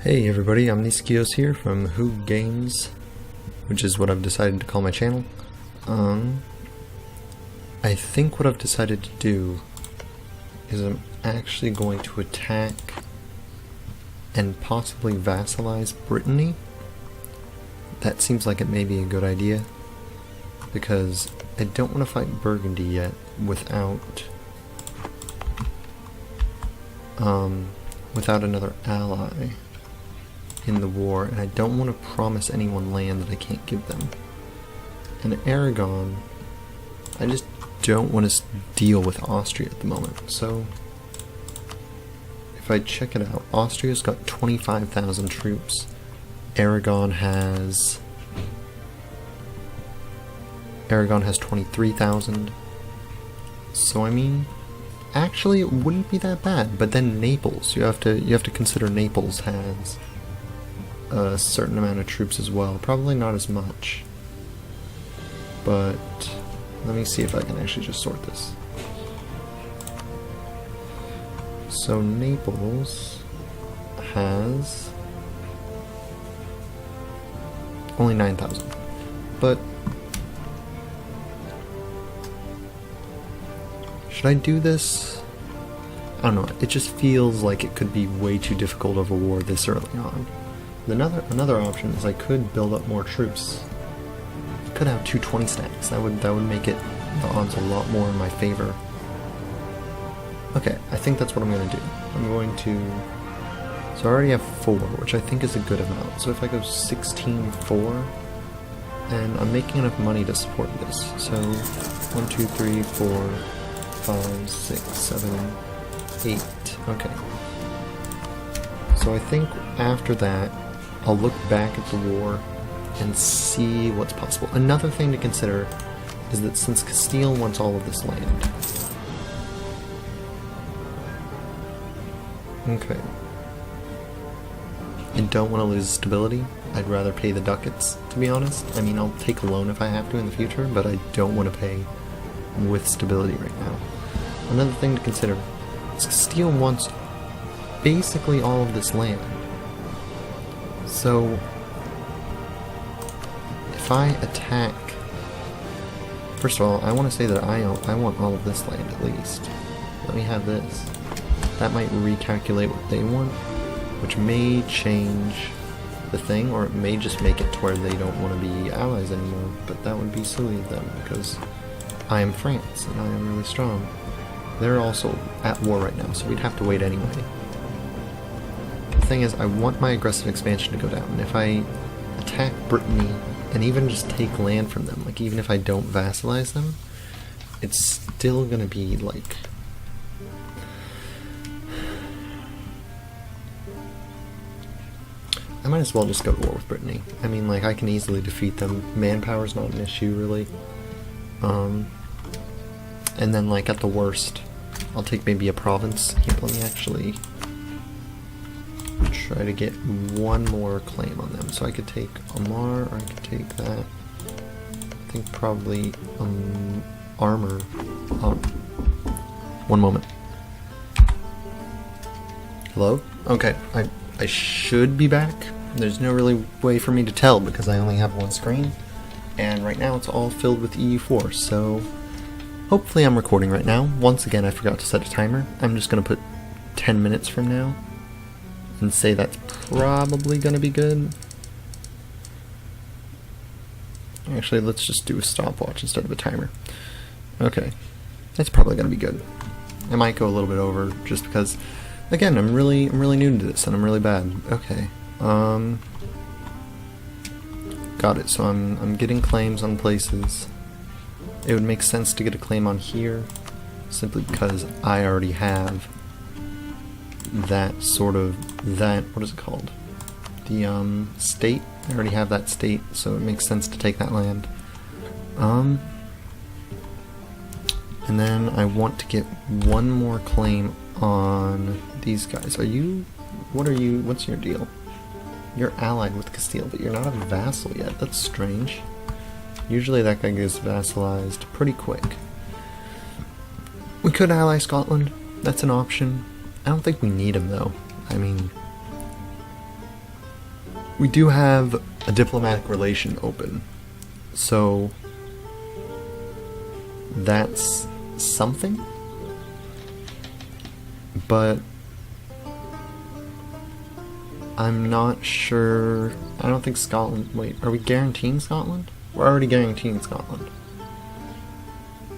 Hey everybody, I'm Niskios here from Who Games, which is what I've decided to call my channel. I think what I've decided to do is I'm actually going to attack and possibly vassalize Brittany. That seems like it may be a good idea, because I don't want to fight Burgundy yet without another ally in the war, and I don't want to promise anyone land that I can't give them. And Aragon, I just don't want to deal with Austria at the moment. So if I check it out, Austria's got 25,000 troops. Aragon has 23,000. So I mean, actually it wouldn't be that bad. But then Naples, you have to consider Naples has a certain amount of troops as well. Probably not as much. But let me see if I can actually just sort this. So Naples has only 9,000. But should I do this? I don't know. It just feels like it could be way too difficult of a war this early on. Another option is I could build up more troops. I could have 220 stacks. That would make it the odds a lot more in my favor. Okay, I think that's what I'm going to do. I'm going to... So I already have 4, which I think is a good amount. So if I go 16-4, and I'm making enough money to support this. So 1, 2, 3, 4, 5, 6, 7, 8. Okay. So I think after that, I'll look back at the war and see what's possible. Another thing to consider is that since Castile wants all of this land... Okay. I don't want to lose stability. I'd rather pay the ducats, to be honest. I mean, I'll take a loan if I have to in the future, but I don't want to pay with stability right now. Another thing to consider is Castile wants basically all of this land. So if I attack, first of all, I want to say that I want all of this land at least. Let me have this. That might recalculate what they want, which may change the thing, or it may just make it to where they don't want to be allies anymore, but that would be silly of them, because I am France, and I am really strong. They're also at war right now, so we'd have to wait anyway. The thing is, I want my aggressive expansion to go down, and if I attack Brittany, and even just take land from them, like even if I don't vassalize them, it's still gonna be like... I might as well just go to war with Brittany. I mean, like, I can easily defeat them. Manpower's not an issue, really. And then, like, at the worst, I'll take maybe a province. Here, let me actually try to get one more claim on them. So I could take Amar, or I could take that. I think probably armor. One moment. Hello? Okay, I should be back. There's no really way for me to tell because I only have one screen. And right now it's all filled with EU4, so hopefully I'm recording right now. Once again, I forgot to set a timer. I'm just going to put 10 minutes from now and say that's probably going to be good. Actually, let's just do a stopwatch instead of a timer. Okay, that's probably going to be good. I might go a little bit over just because, again, I'm really new to this and I'm really bad. Okay, got it. So I'm getting claims on places. It would make sense to get a claim on here, simply because I already have that sort of, what is it called? The, state. I already have that state, so it makes sense to take that land. And then I want to get one more claim on these guys. What's your deal? You're allied with Castile, but you're not a vassal yet. That's strange. Usually that guy gets vassalized pretty quick. We could ally Scotland. That's an option. I don't think we need him though. I mean, We do have a diplomatic relation open, so that's something, but I'm not sure. I don't think Scotland. Wait, are we guaranteeing Scotland? We're already guaranteeing Scotland.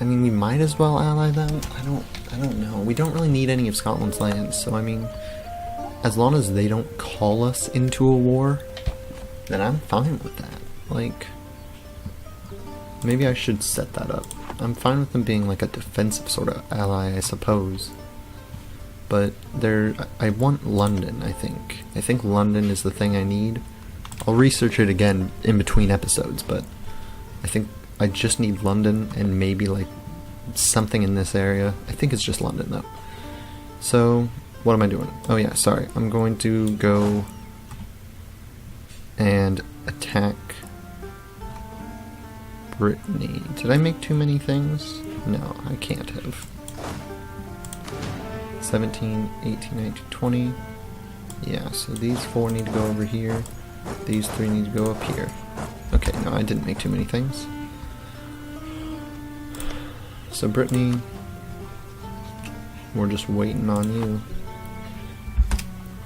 I mean, we might as well ally them. I don't know. We don't really need any of Scotland's lands, so I mean, as long as they don't call us into a war, then I'm fine with that. Like, maybe I should set that up. I'm fine with them being like a defensive sort of ally, I suppose. But I want London, I think. I think London is the thing I need. I'll research it again in between episodes, but I think I just need London and maybe like something in this area. I think it's just London though. So, what am I doing? Oh yeah, sorry. I'm going to go and attack Brittany. Did I make too many things? No, I can't have. 17, 18, 19, 20. Yeah, so these 4 need to go over here. These 3 need to go up here. Okay, no, I didn't make too many things. So Brittany, we're just waiting on you.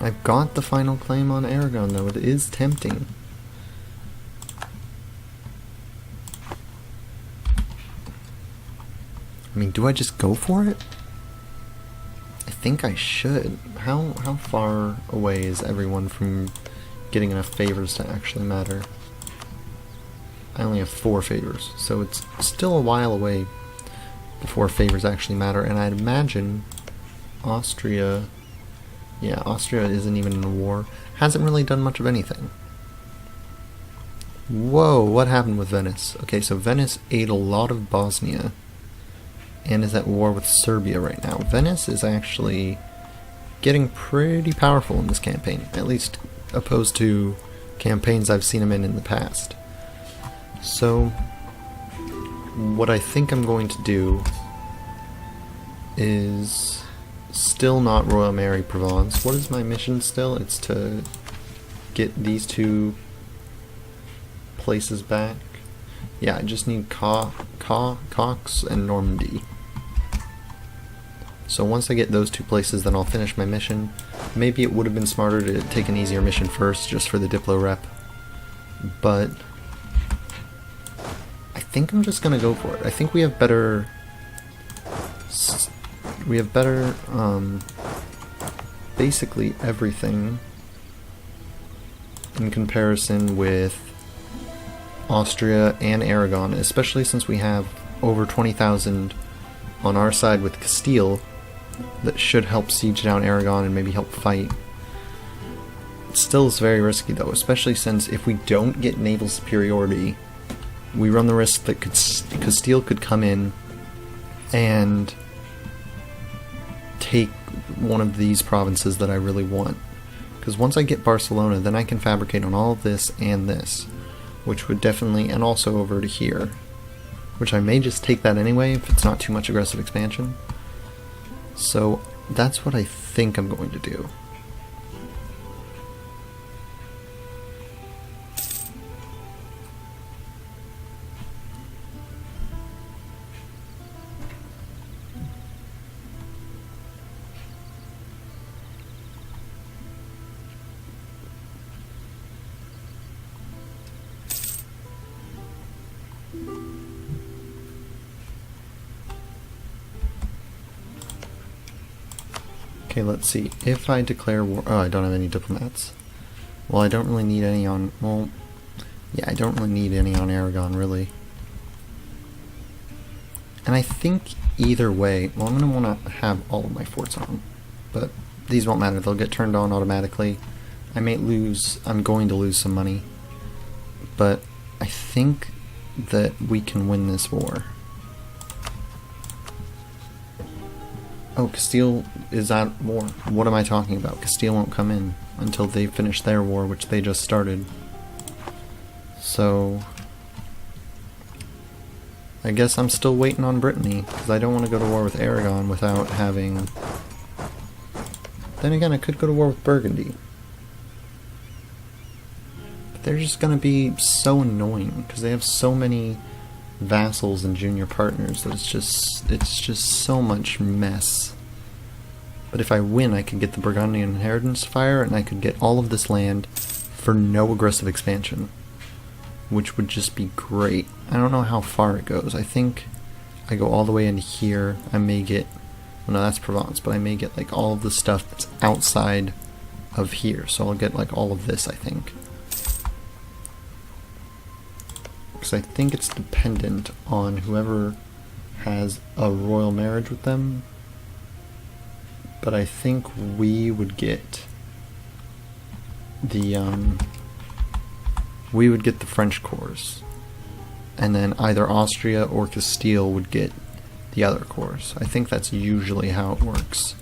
I've got the final claim on Aragon though. It is tempting. I mean, do I just go for it? I think I should. How far away is everyone from getting enough favors to actually matter? I only have 4 favors, so it's still a while away before favors actually matter, and I'd imagine Austria... Yeah, Austria isn't even in a war. Hasn't really done much of anything. Whoa, what happened with Venice? Okay, so Venice ate a lot of Bosnia and is at war with Serbia right now. Venice is actually getting pretty powerful in this campaign, at least opposed to campaigns I've seen him in the past. So, what I think I'm going to do is still not Royal Mary Provence. What is my mission still? It's to get these 2 places back. Yeah, I just need Cox and Normandy. So once I get those 2 places, then I'll finish my mission. Maybe it would have been smarter to take an easier mission first, just for the Diplo rep. But I think I'm just gonna go for it. I think we have better... basically everything in comparison with Austria and Aragon, especially since we have over 20,000 on our side with Castile that should help siege down Aragon and maybe help fight. It still is very risky though, especially since if we don't get naval superiority, we run the risk that Castile could come in and take one of these provinces that I really want. Because once I get Barcelona, then I can fabricate on all of this and this, which would definitely, and also over to here, which I may just take that anyway if it's not too much aggressive expansion. So that's what I think I'm going to do. Okay, let's see. If I declare war... Oh, I don't have any diplomats. Well, I don't really need any on... Well, yeah, I don't really need any on Aragon, really. And I think either way... Well, I'm going to want to have all of my forts on. But these won't matter. They'll get turned on automatically. I may lose... I'm going to lose some money. But I think that we can win this war. Oh, Castile is at war. What am I talking about? Castile won't come in until they finish their war, which they just started. So... I guess I'm still waiting on Brittany, because I don't want to go to war with Aragon without having... Then again, I could go to war with Burgundy. they're just gonna be so annoying because they have so many vassals and junior partners that it's just so much mess. But if I win, I could get the Burgundian Inheritance Fire, and I could get all of this land for no aggressive expansion, which would just be great. I don't know how far it goes. I think I go all the way into here. I may get, well, no, that's Provence, but I may get like all of the stuff that's outside of here. So I'll get like all of this, I think. Because I think it's dependent on whoever has a royal marriage with them. But I think we would get the French cores, and then either Austria or Castile would get the other cores. I think that's usually how it works.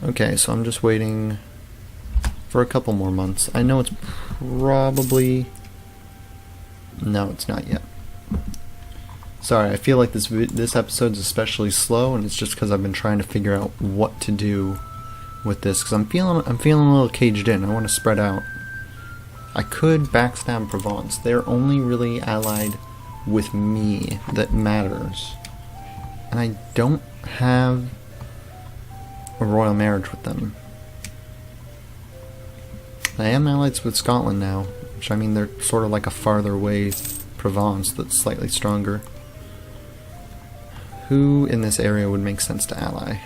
Okay, so I'm just waiting for a couple more months. I know it's probably... No, it's not yet. Sorry, I feel like this episode's especially slow, and it's just because I've been trying to figure out what to do with this, because I'm feeling a little caged in. I want to spread out. I could backstab Provence. They're only really allied with me that matters, and I don't have a royal marriage with them. I am allied with Scotland now, which, I mean, they're sort of like a farther away Provence that's slightly stronger. Who in this area would make sense to ally?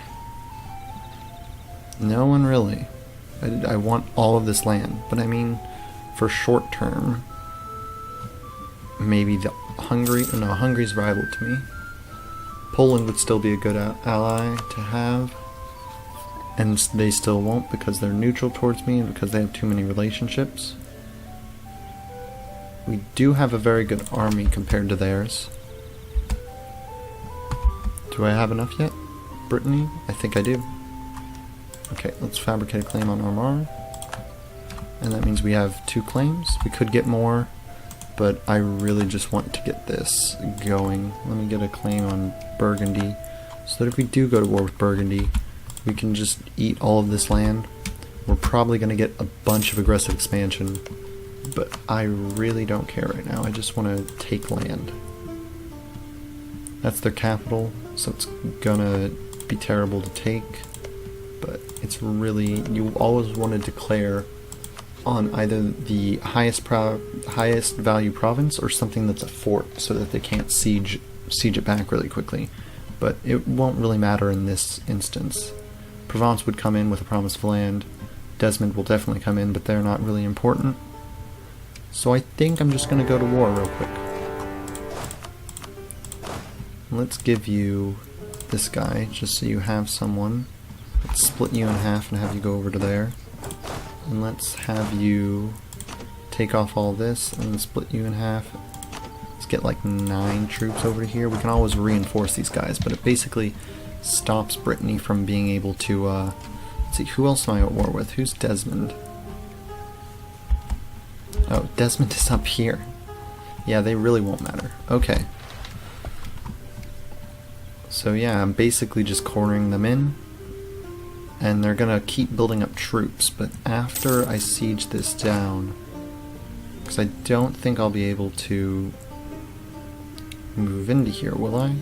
No one really. I want all of this land, but I mean, for short term, maybe the Hungary's rival to me. Poland would still be a good ally to have, and they still won't because they're neutral towards me and because they have too many relationships. We do have a very good army compared to theirs. Do I have enough yet? Brittany? I think I do. Okay, let's fabricate a claim on Armagh. And that means we have 2 claims. We could get more, but I really just want to get this going. Let me get a claim on Burgundy, so that if we do go to war with Burgundy, we can just eat all of this land. We're probably going to get a bunch of aggressive expansion, but I really don't care right now. I just want to take land. That's their capital, so it's gonna be terrible to take, but it's really, you always want to declare on either the highest value province or something that's a fort, so that they can't siege it back really quickly. But it won't really matter in this instance. Provence would come in with a promise of land. Desmond will definitely come in, but they're not really important. So I think I'm just gonna go to war real quick. Let's give you this guy, just so you have someone. Let's split you in half and have you go over to there. And let's have you take off all this and then split you in half. Let's get like 9 troops over here. We can always reinforce these guys, but it basically stops Brittany from being able to, let's see, who else am I at war with? Who's Desmond? Oh, Desmond is up here. Yeah, they really won't matter. Okay. So yeah, I'm basically just cornering them in, and they're gonna keep building up troops, but after I siege this down, because I don't think I'll be able to move into here, will I?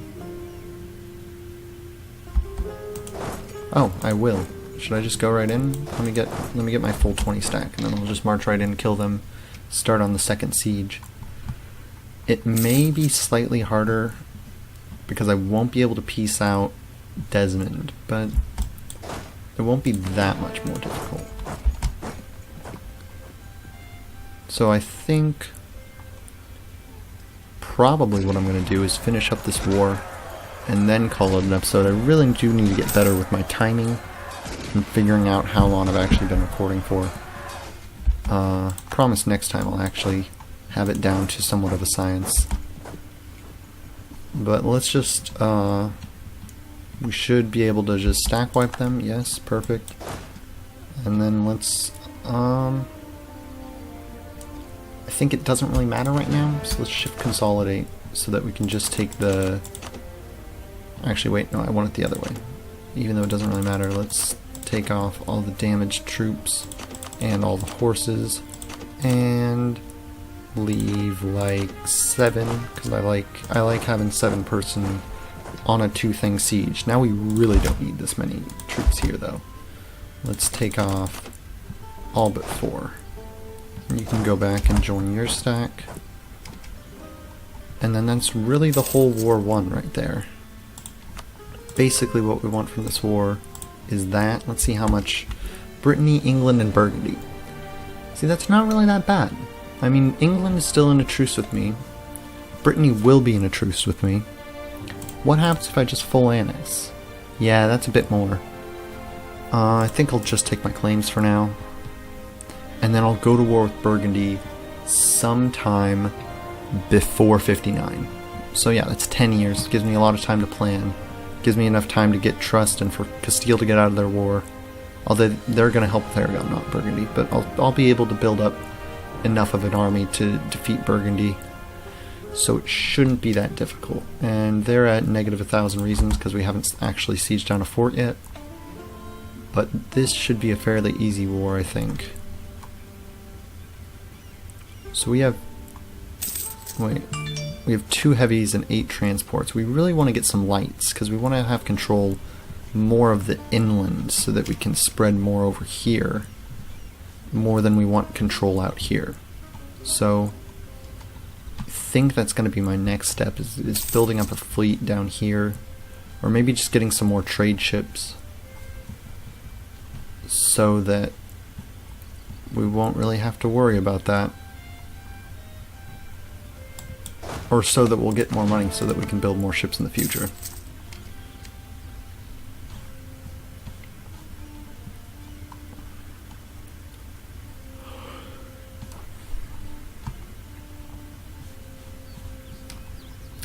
Oh, I will. Should I just go right in? Let me get my full 20 stack, and then I'll just march right in, kill them, start on the second siege. It may be slightly harder because I won't be able to piece out Desmond, but it won't be that much more difficult. So I think probably what I'm going to do is finish up this war and then call it an episode. I really do need to get better with my timing and figuring out how long I've actually been recording for. Promise next time I'll actually have it down to somewhat of a science. But let's just, we should be able to just stack wipe them. Yes, perfect. And then let's, I think it doesn't really matter right now, so let's shift consolidate so that we can just take the, actually wait, no, I want it the other way. Even though it doesn't really matter, let's take off all the damaged troops and all the horses and leave like 7, because I like having 7 person on a 2-thing siege. Now we really don't need this many troops here though. Let's take off all but 4. And you can go back and join your stack. And then that's really the whole war won right there. Basically what we want from this war is that. Let's see how much. Brittany, England, and Burgundy. See, that's not really that bad. I mean, England is still in a truce with me. Brittany will be in a truce with me. What happens if I just full annex? Yeah, that's a bit more. I think I'll just take my claims for now. And then I'll go to war with Burgundy sometime before 59. So yeah, that's 10 years. Gives me a lot of time to plan. Gives me enough time to get trust and for Castile to get out of their war. Although they're going to help with Aragon, not Burgundy. But I'll be able to build up enough of an army to defeat Burgundy. So it shouldn't be that difficult. And they're at negative 1,000 reasons because we haven't actually sieged down a fort yet. But this should be a fairly easy war, I think. So we have... Wait. We have 2 heavies and 8 transports. We really want to get some lights because we want to have control more of the inland so that we can spread more over here. More than we want control out here. So I think that's going to be my next step is building up a fleet down here. Or maybe just getting some more trade ships. So that we won't really have to worry about that. Or so that we'll get more money so that we can build more ships in the future.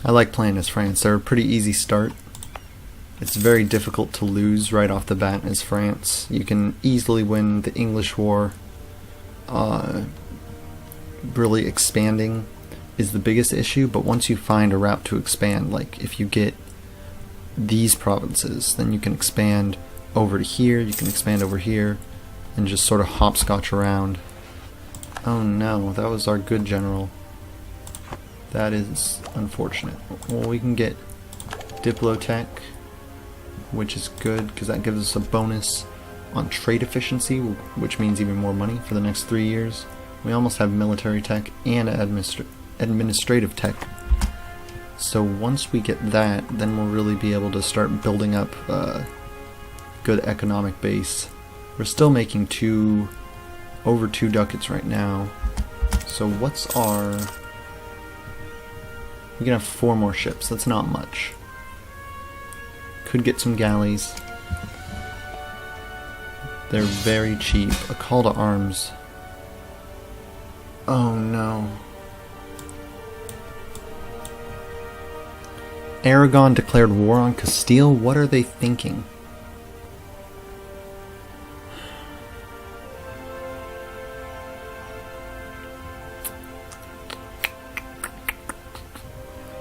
I like playing as France. They're a pretty easy start. It's very difficult to lose right off the bat as France. You can easily win the English war. Really expanding is the biggest issue, but once you find a route to expand, like if you get these provinces, then you can expand over to here, you can expand over here, and just sort of hopscotch around. Oh no, that was our good general. That is unfortunate. Well, we can get Diplotech, which is good because that gives us a bonus on trade efficiency, which means even more money for the next 3 years. We almost have military tech and administrative tech. So once we get that, then we'll really be able to start building up a good economic base. We're still making over 2 ducats right now. So what's our... We can have 4 more ships. That's not much. Could get some galleys. They're very cheap. A call to arms. Oh no. Aragon declared war on Castile? What are they thinking?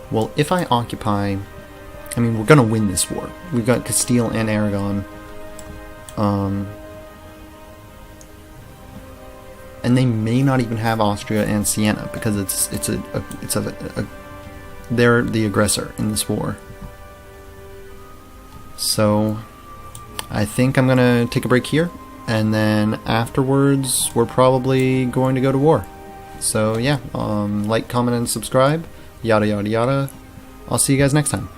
Well, if I occupy... I mean, we're gonna win this war. We've got Castile and Aragon. And they may not even have Austria and Siena because they're the aggressor in this war. So I think I'm gonna take a break here, and then afterwards we're probably going to go to war. So yeah, like, comment, and subscribe. Yada yada yada. I'll see you guys next time.